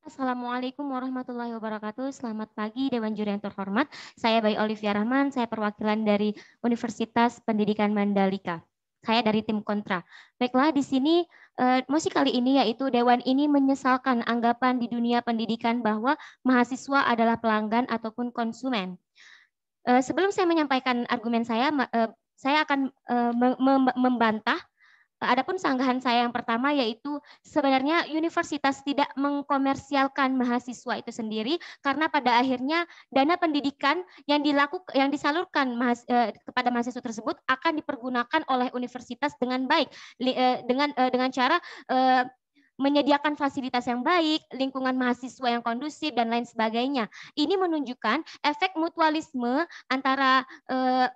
Assalamualaikum warahmatullahi wabarakatuh. Selamat pagi Dewan Juri yang terhormat. Saya Bayi Olivia Rahman, saya perwakilan dari Universitas Pendidikan Mandalika. Saya dari tim kontra. Baiklah, di sini mosi kali ini yaitu Dewan ini menyesalkan anggapan di dunia pendidikan bahwa mahasiswa adalah pelanggan ataupun konsumen. Sebelum saya menyampaikan argumen saya akan membantah. Adapun sanggahan saya yang pertama yaitu sebenarnya universitas tidak mengkomersialkan mahasiswa itu sendiri karena pada akhirnya dana pendidikan yang disalurkan kepada mahasiswa tersebut akan dipergunakan oleh universitas dengan baik dengan cara menyediakan fasilitas yang baik, lingkungan mahasiswa yang kondusif dan lain sebagainya. Ini menunjukkan efek mutualisme antara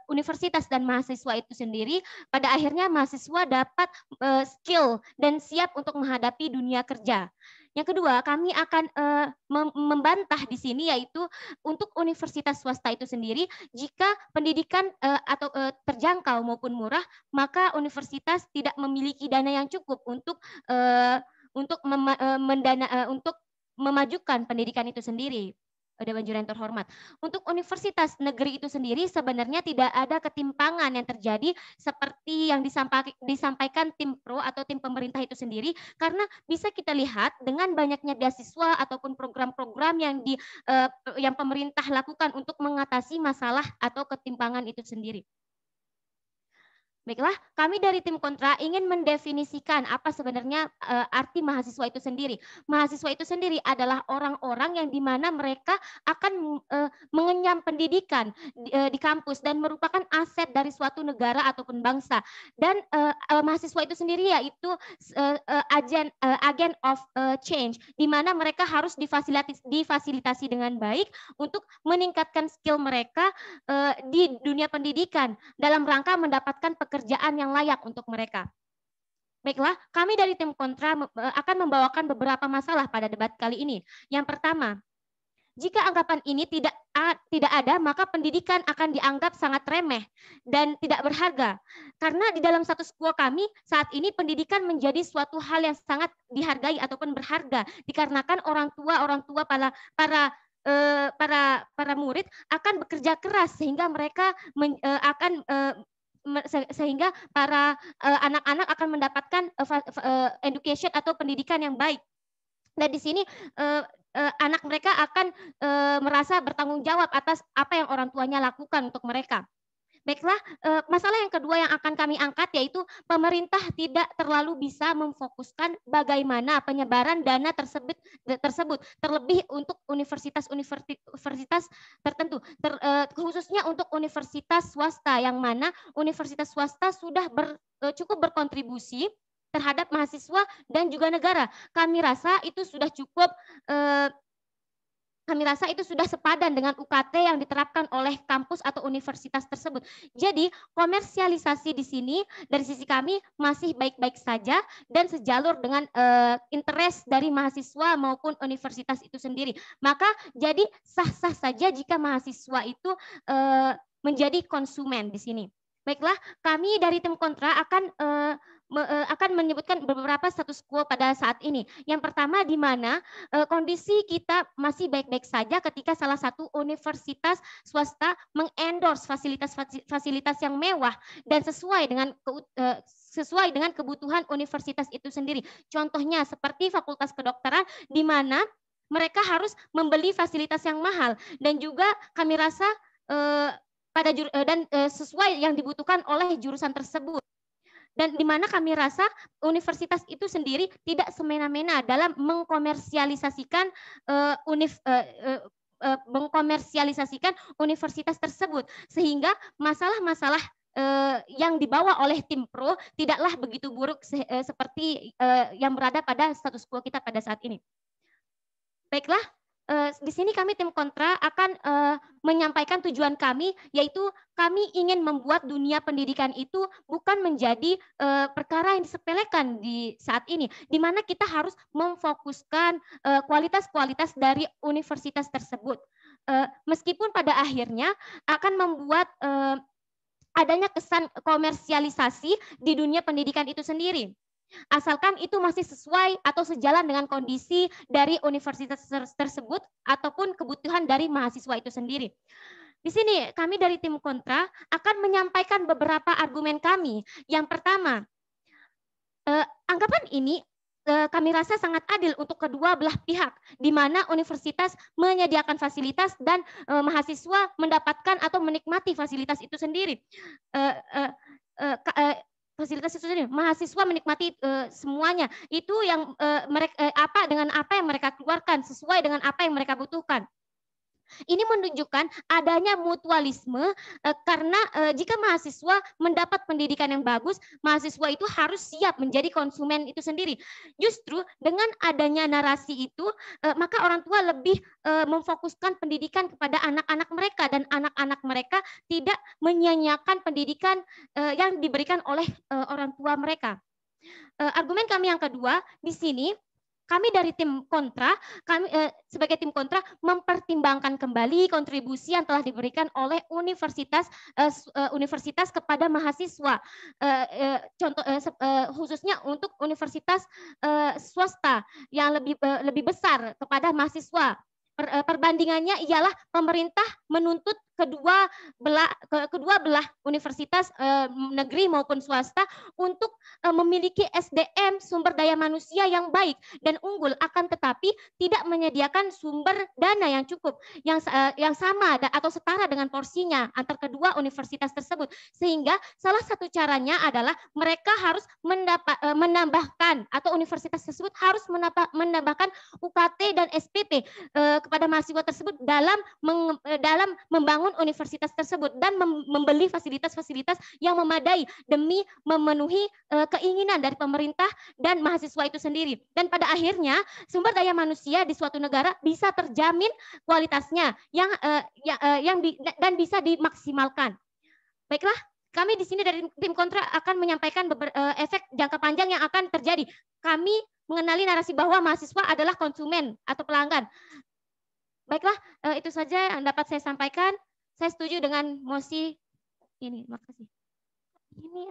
universitas dan mahasiswa itu sendiri. Pada akhirnya mahasiswa dapat skill dan siap untuk menghadapi dunia kerja. Yang kedua, kami akan membantah di sini yaitu untuk universitas swasta itu sendiri, jika pendidikan terjangkau maupun murah, maka universitas tidak memiliki dana yang cukup untuk untuk memajukan pendidikan itu sendiri. Dewan Juri yang terhormat. Untuk universitas negeri itu sendiri sebenarnya tidak ada ketimpangan yang terjadi seperti yang disampaikan tim pro atau tim pemerintah itu sendiri, karena bisa kita lihat dengan banyaknya beasiswa ataupun program-program yang pemerintah lakukan untuk mengatasi masalah atau ketimpangan itu sendiri. Baiklah, kami dari tim kontra ingin mendefinisikan apa sebenarnya arti mahasiswa itu sendiri. Mahasiswa itu sendiri adalah orang-orang yang dimana mereka akan mengenyam pendidikan di kampus dan merupakan aset dari suatu negara ataupun bangsa. Dan mahasiswa itu sendiri yaitu agen of change, di mana mereka harus difasilitasi dengan baik untuk meningkatkan skill mereka di dunia pendidikan dalam rangka mendapatkan pekerjaan yang layak untuk mereka. Baiklah, kami dari tim kontra akan membawakan beberapa masalah pada debat kali ini. Yang pertama, jika anggapan ini tidak ada, maka pendidikan akan dianggap sangat remeh dan tidak berharga. Karena di dalam status quo kami saat ini pendidikan menjadi suatu hal yang sangat dihargai ataupun berharga, dikarenakan orang tua para murid akan bekerja keras sehingga mereka sehingga para anak-anak akan mendapatkan education atau pendidikan yang baik. Dan di sini anak mereka akan merasa bertanggung jawab atas apa yang orang tuanya lakukan untuk mereka. Baiklah, masalah yang kedua yang akan kami angkat yaitu pemerintah tidak terlalu bisa memfokuskan bagaimana penyebaran dana tersebut terlebih untuk universitas tertentu, khususnya untuk universitas swasta, yang mana universitas swasta sudah cukup berkontribusi terhadap mahasiswa dan juga negara. Kami rasa itu sudah cukup kami rasa itu sudah sepadan dengan UKT yang diterapkan oleh kampus atau universitas tersebut. Jadi komersialisasi di sini dari sisi kami masih baik-baik saja dan sejalur dengan interest dari mahasiswa maupun universitas itu sendiri. Maka jadi sah-sah saja jika mahasiswa itu menjadi konsumen di sini. Baiklah, kami dari tim kontra akan menyebutkan beberapa status quo pada saat ini. Yang pertama, di mana kondisi kita masih baik-baik saja ketika salah satu universitas swasta mengendorse fasilitas yang mewah dan sesuai dengan kebutuhan universitas itu sendiri. Contohnya seperti Fakultas Kedokteran, di mana mereka harus membeli fasilitas yang mahal, dan juga kami rasa sesuai yang dibutuhkan oleh jurusan tersebut. Dan di mana kami rasa universitas itu sendiri tidak semena-mena dalam mengkomersialisasikan universitas tersebut, sehingga masalah-masalah yang dibawa oleh tim pro tidaklah begitu buruk seperti yang berada pada status quo kita pada saat ini. Baiklah, di sini kami tim kontra akan menyampaikan tujuan kami, yaitu kami ingin membuat dunia pendidikan itu bukan menjadi perkara yang disepelekan di saat ini, di mana kita harus memfokuskan kualitas-kualitas dari universitas tersebut. Meskipun pada akhirnya akan membuat adanya kesan komersialisasi di dunia pendidikan itu sendiri. asalkan itu masih sesuai atau sejalan dengan kondisi dari universitas tersebut ataupun kebutuhan dari mahasiswa itu sendiri. Di sini kami dari tim kontra akan menyampaikan beberapa argumen kami. Yang pertama, anggapan ini kami rasa sangat adil untuk kedua belah pihak, di mana universitas menyediakan fasilitas dan mahasiswa mendapatkan atau menikmati fasilitas itu sendiri. Fasilitas itu sendiri, mahasiswa menikmati semuanya. Itu yang mereka dengan apa yang mereka keluarkan sesuai dengan apa yang mereka butuhkan. Ini menunjukkan adanya mutualisme karena jika mahasiswa mendapat pendidikan yang bagus, mahasiswa itu harus siap menjadi konsumen itu sendiri. Justru dengan adanya narasi itu, maka orang tua lebih memfokuskan pendidikan kepada anak-anak mereka dan anak-anak mereka tidak menyia-nyiakan pendidikan yang diberikan oleh orang tua mereka. Argumen kami yang kedua di sini, kami dari tim kontra, kami sebagai tim kontra mempertimbangkan kembali kontribusi yang telah diberikan oleh universitas kepada mahasiswa. Contoh khususnya untuk universitas swasta yang lebih besar kepada mahasiswa. Perbandingannya ialah pemerintah menuntut kedua belah universitas negeri maupun swasta untuk memiliki SDM sumber daya manusia yang baik dan unggul, akan tetapi tidak menyediakan sumber dana yang cukup yang sama atau setara dengan porsinya antar kedua universitas tersebut, sehingga salah satu caranya adalah mereka harus menambahkan atau universitas tersebut harus menambahkan UKT dan SPP kepada mahasiswa tersebut dalam membangun universitas tersebut dan membeli fasilitas-fasilitas yang memadai demi memenuhi keinginan dari pemerintah dan mahasiswa itu sendiri. Dan pada akhirnya sumber daya manusia di suatu negara bisa terjamin kualitasnya dan bisa dimaksimalkan. Baiklah, kami di sini dari tim kontra akan menyampaikan efek jangka panjang yang akan terjadi. Kami mengenali narasi bahwa mahasiswa adalah konsumen atau pelanggan. Baiklah, itu saja yang dapat saya sampaikan. Saya setuju dengan mosi ini. Makasih. Ini